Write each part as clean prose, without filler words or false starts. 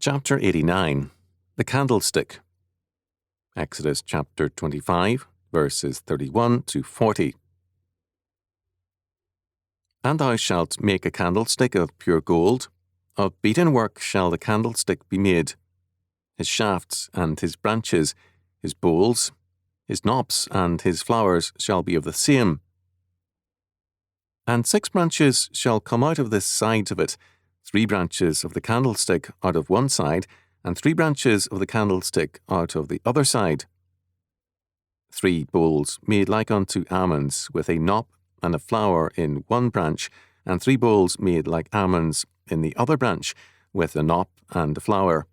Chapter 89. The Candlestick. Exodus chapter 25, verses 31 to 40. And thou shalt make a candlestick of pure gold. Of beaten work shall the candlestick be made. His shafts and his branches, his bowls, his knops and his flowers shall be of the same. And 6 branches shall come out of the sides of it, 3 branches of the candlestick out of one side, and 3 branches of the candlestick out of the other side. 3 bowls made like unto almonds, with a knop and a flower in one branch, and 3 bowls made like almonds in the other branch, with a knop and a flower.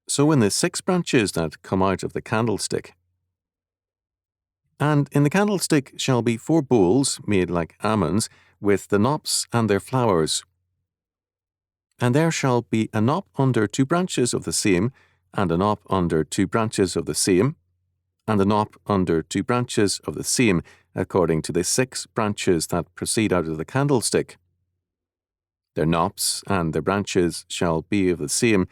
So in the 6 branches that come out of the candlestick. And in the candlestick shall be 4 bowls made like almonds, with the knops and their flowers. And there shall be a knop under 2 branches of the same, and a knop under 2 branches of the same, and a knop under 2 branches of the same, according to the 6 branches that proceed out of the candlestick. Their knops and their branches shall be of the same.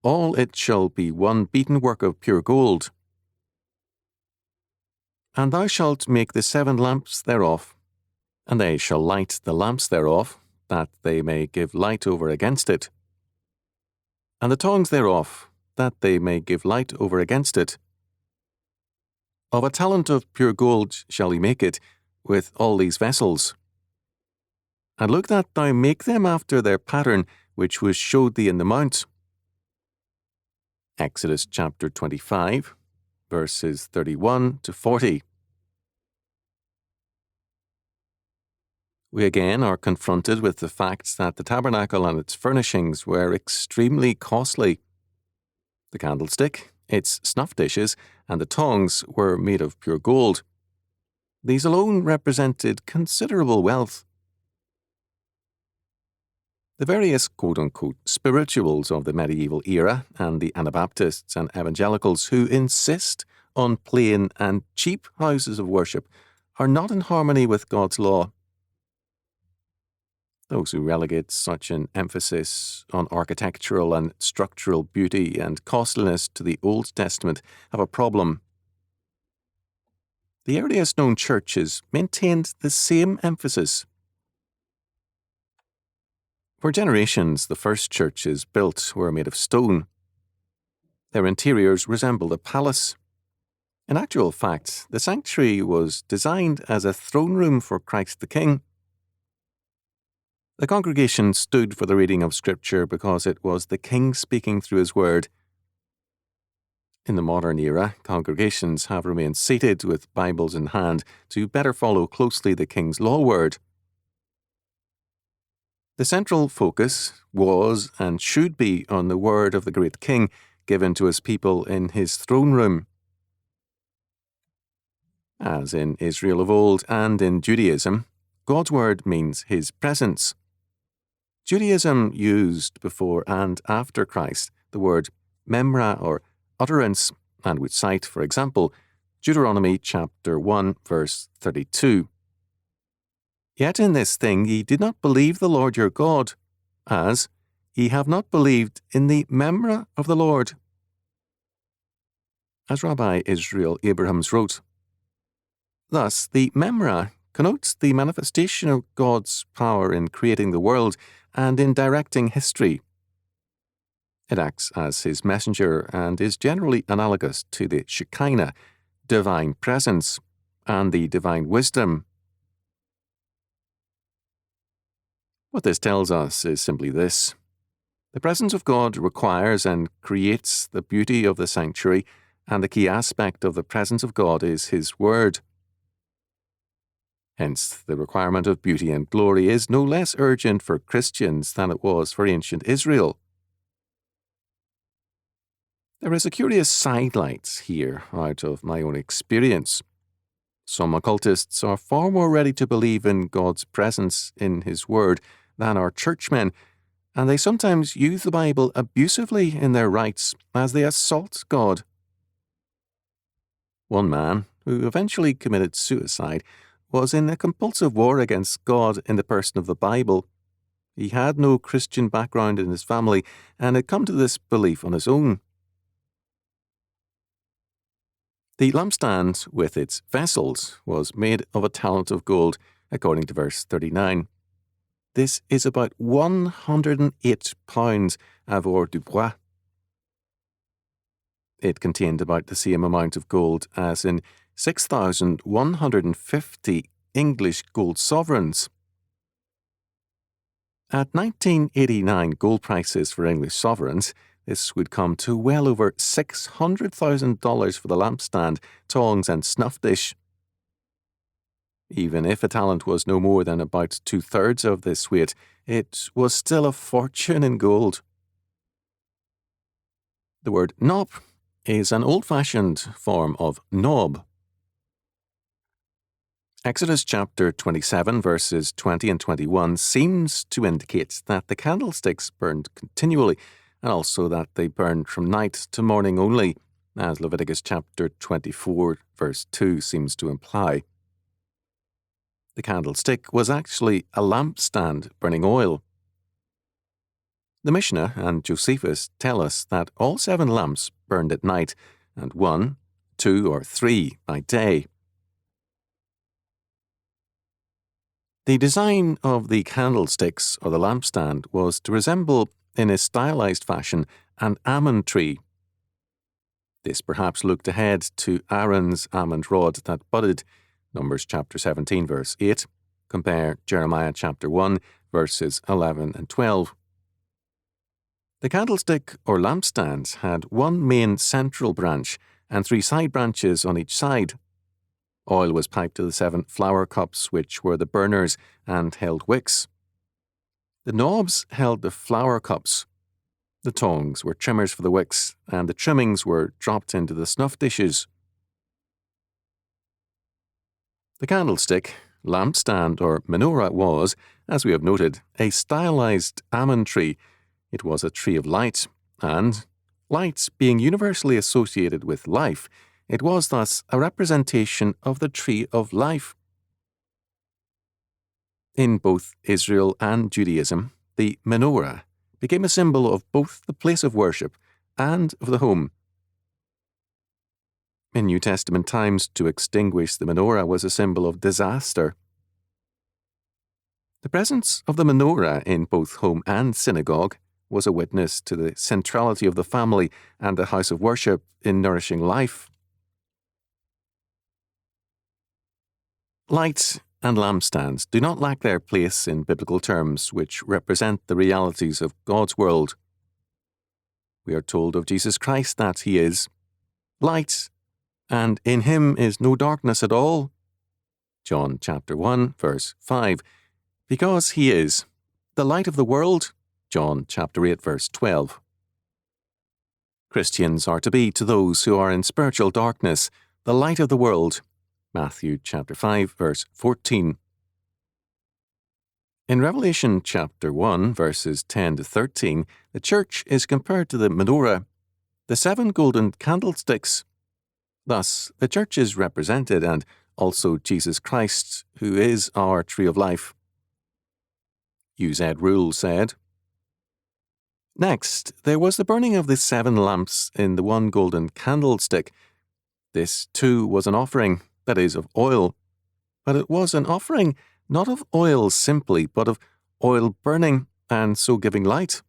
All it shall be one beaten work of pure gold. And thou shalt make the 7 lamps thereof, and they shall light the lamps thereof, that they may give light over against it. And the tongs thereof, that they may give light over against it. Of a talent of pure gold shall he make it, with all these vessels. And look that thou make them after their pattern, which was showed thee in the mount. Exodus chapter 25, verses 31 to 40. We again are confronted with the fact that the tabernacle and its furnishings were extremely costly. The candlestick, its snuff dishes, and the tongs were made of pure gold. These alone represented considerable wealth. The various quote-unquote spirituals of the medieval era and the Anabaptists and evangelicals who insist on plain and cheap houses of worship are not in harmony with God's law. Those who relegate such an emphasis on architectural and structural beauty and costliness to the Old Testament have a problem. The earliest known churches maintained the same emphasis. For generations, the first churches built were made of stone. Their interiors resembled a palace. In actual fact, the sanctuary was designed as a throne room for Christ the King. The congregation stood for the reading of Scripture because it was the King speaking through his word. In the modern era, congregations have remained seated with Bibles in hand to better follow closely the King's law word. The central focus was and should be on the word of the great King given to his people in his throne room. As in Israel of old and in Judaism, God's word means his presence. Judaism used before and after Christ the word memra or utterance and would cite, for example, Deuteronomy chapter 1 verse 32. Yet in this thing ye did not believe the Lord your God, as ye have not believed in the memra of the Lord. As Rabbi Israel Abrahams wrote, thus the memra connotes the manifestation of God's power in creating the world and in directing history. It acts as his messenger and is generally analogous to the Shekinah, divine presence, and the divine wisdom. What this tells us is simply this. The presence of God requires and creates the beauty of the sanctuary, and the key aspect of the presence of God is his word. Hence, the requirement of beauty and glory is no less urgent for Christians than it was for ancient Israel. There is a curious sidelight here out of my own experience. Some occultists are far more ready to believe in God's presence in his word than are churchmen, and they sometimes use the Bible abusively in their rites as they assault God. One man, who eventually committed suicide, was in a compulsive war against God in the person of the Bible. He had no Christian background in his family and had come to this belief on his own. The lampstand, with its vessels, was made of a talent of gold, according to verse 39. This is about 108 pounds avoirdupois. It contained about the same amount of gold as in 6,150 English gold sovereigns. At 1989 gold prices for English sovereigns, this would come to well over $600,000 for the lampstand, tongs, and snuff dish. Even if a talent was no more than about 2/3 of this weight, it was still a fortune in gold. The word knob is an old-fashioned form of knob. Exodus chapter 27 verses 20 and 21 seems to indicate that the candlesticks burned continually, and also that they burned from night to morning only, as Leviticus chapter 24 verse 2 seems to imply. The candlestick was actually a lampstand burning oil. The Mishnah and Josephus tell us that all 7 lamps burned at night, and 1, 2, or 3 by day. The design of the candlesticks or the lampstand was to resemble, in a stylized fashion, an almond tree. This perhaps looked ahead to Aaron's almond rod that budded, Numbers chapter 17 verse 8, compare Jeremiah chapter 1 verses 11 and 12. The candlestick or lampstand had 1 main central branch and 3 side branches on each side. Oil was piped to the 7 flower cups, which were the burners and held wicks. The knobs held the flower cups. The tongs were trimmers for the wicks, and the trimmings were dropped into the snuff dishes. The candlestick, lampstand, or menorah was, as we have noted, a stylized almond tree. It was a tree of light, and, light being universally associated with life, it was thus a representation of the tree of life. In both Israel and Judaism, the menorah became a symbol of both the place of worship and of the home. In New Testament times, to extinguish the menorah was a symbol of disaster. The presence of the menorah in both home and synagogue was a witness to the centrality of the family and the house of worship in nourishing life. Lights and lampstands do not lack their place in biblical terms, which represent the realities of God's world. We are told of Jesus Christ that he is light, and in him is no darkness at all. John chapter 1 verse 5. Because he is the light of the world. John chapter 8 verse 12. Christians are to be to those who are in spiritual darkness the light of the world. Matthew chapter 5 verse 14. In Revelation chapter 1 verses 10 to 13, the church is compared to the menorah, the 7 golden candlesticks. Thus, the church is represented, and also Jesus Christ, who is our tree of life. U.Z. Rule said, Next, there was the burning of the 7 lamps in the 1 golden candlestick. This, too, was an offering, that is, of oil. But it was an offering not of oil simply, but of oil burning, and so giving light.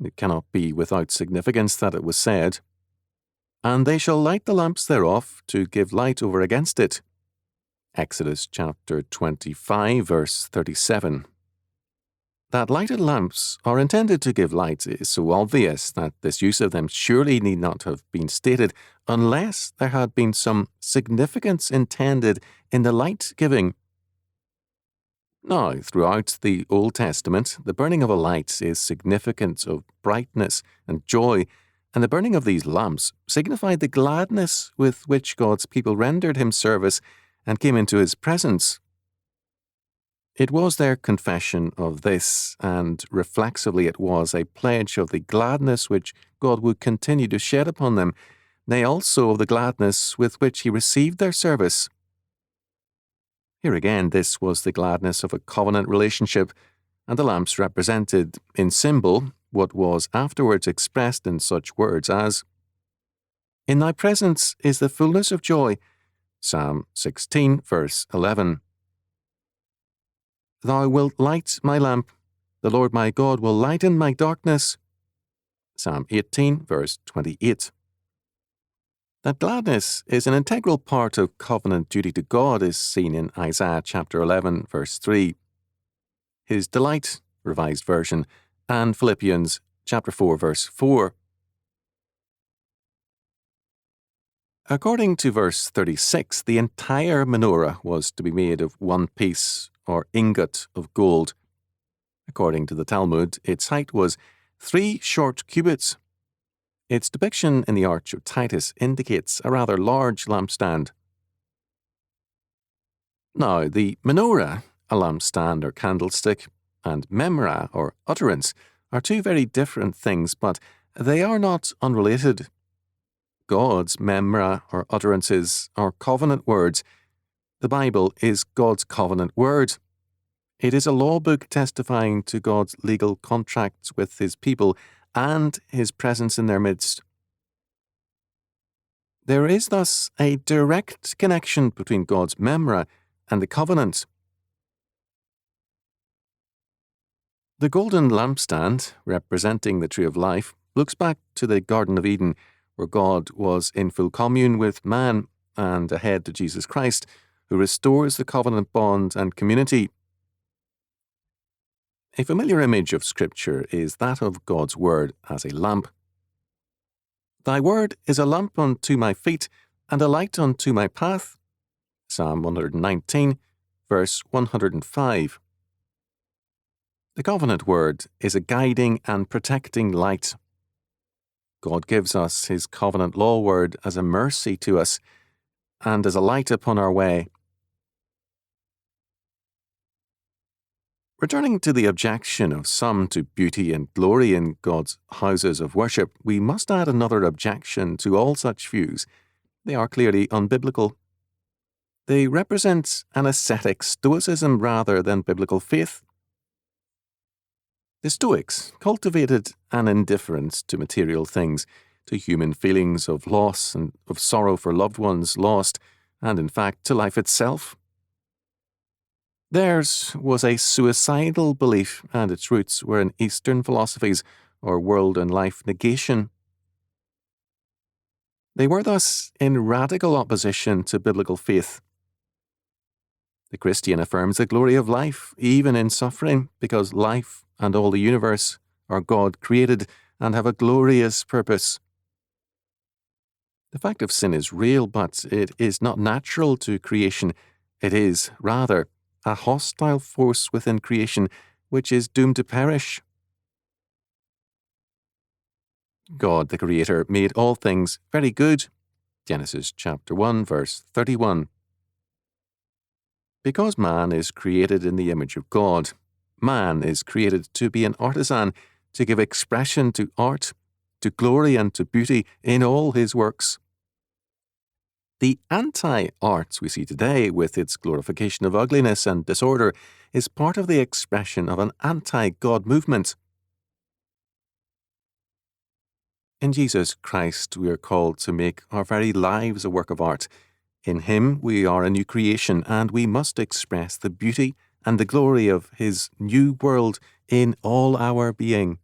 It cannot be without significance that it was said, And they shall light the lamps thereof, to give light over against it. Exodus chapter 25, verse 37. That lighted lamps are intended to give light is so obvious that this use of them surely need not have been stated unless there had been some significance intended in the light giving. Now, throughout the Old Testament, the burning of a light is significant of brightness and joy, and the burning of these lamps signified the gladness with which God's people rendered him service and came into his presence. It was their confession of this, and reflexively it was a pledge of the gladness which God would continue to shed upon them, nay, also of the gladness with which he received their service. Here again, this was the gladness of a covenant relationship, and the lamps represented in symbol what was afterwards expressed in such words as, "In thy presence is the fullness of joy," Psalm 16, verse 11. "Thou wilt light my lamp, the Lord my God will lighten my darkness," Psalm 18, verse 28. That gladness is an integral part of covenant duty to God is seen in Isaiah chapter 11, verse 3. His delight, Revised Version, and Philippians chapter 4, verse 4. According to verse 36, the entire menorah was to be made of one piece or ingot of gold. According to the Talmud, its height was 3 short cubits. Its depiction in the Arch of Titus indicates a rather large lampstand. Now, the menorah, a lampstand or candlestick, and memra or utterance are two very different things, but they are not unrelated. God's memra or utterances are covenant words. The Bible is God's covenant word. It is a law book testifying to God's legal contracts with His people and His presence in their midst. There is thus a direct connection between God's memra and the covenant. The golden lampstand, representing the tree of life, looks back to the Garden of Eden, where God was in full commune with man, and ahead to Jesus Christ, who restores the covenant bond and community. A familiar image of Scripture is that of God's Word as a lamp. "Thy word is a lamp unto my feet, and a light unto my path." Psalm 119, verse 105. The covenant word is a guiding and protecting light. God gives us His covenant law word as a mercy to us and as a light upon our way. Returning to the objection of some to beauty and glory in God's houses of worship, we must add another objection to all such views. They are clearly unbiblical. They represent an ascetic stoicism rather than biblical faith. The Stoics cultivated an indifference to material things, to human feelings of loss and of sorrow for loved ones lost, and in fact to life itself. Theirs was a suicidal belief, and its roots were in Eastern philosophies or world and life negation. They were thus in radical opposition to biblical faith. The Christian affirms the glory of life, even in suffering, because life and all the universe are God created and have a glorious purpose. The fact of sin is real, but it is not natural to creation. It is, rather, a hostile force within creation which is doomed to perish. God, the Creator, made all things very good. Genesis chapter 1, verse 31. Because man is created in the image of God, man is created to be an artisan, to give expression to art, to glory and to beauty in all his works. The anti-art we see today, with its glorification of ugliness and disorder, is part of the expression of an anti-God movement. In Jesus Christ, we are called to make our very lives a work of art. In Him we are a new creation, and we must express the beauty and the glory of His new world in all our being.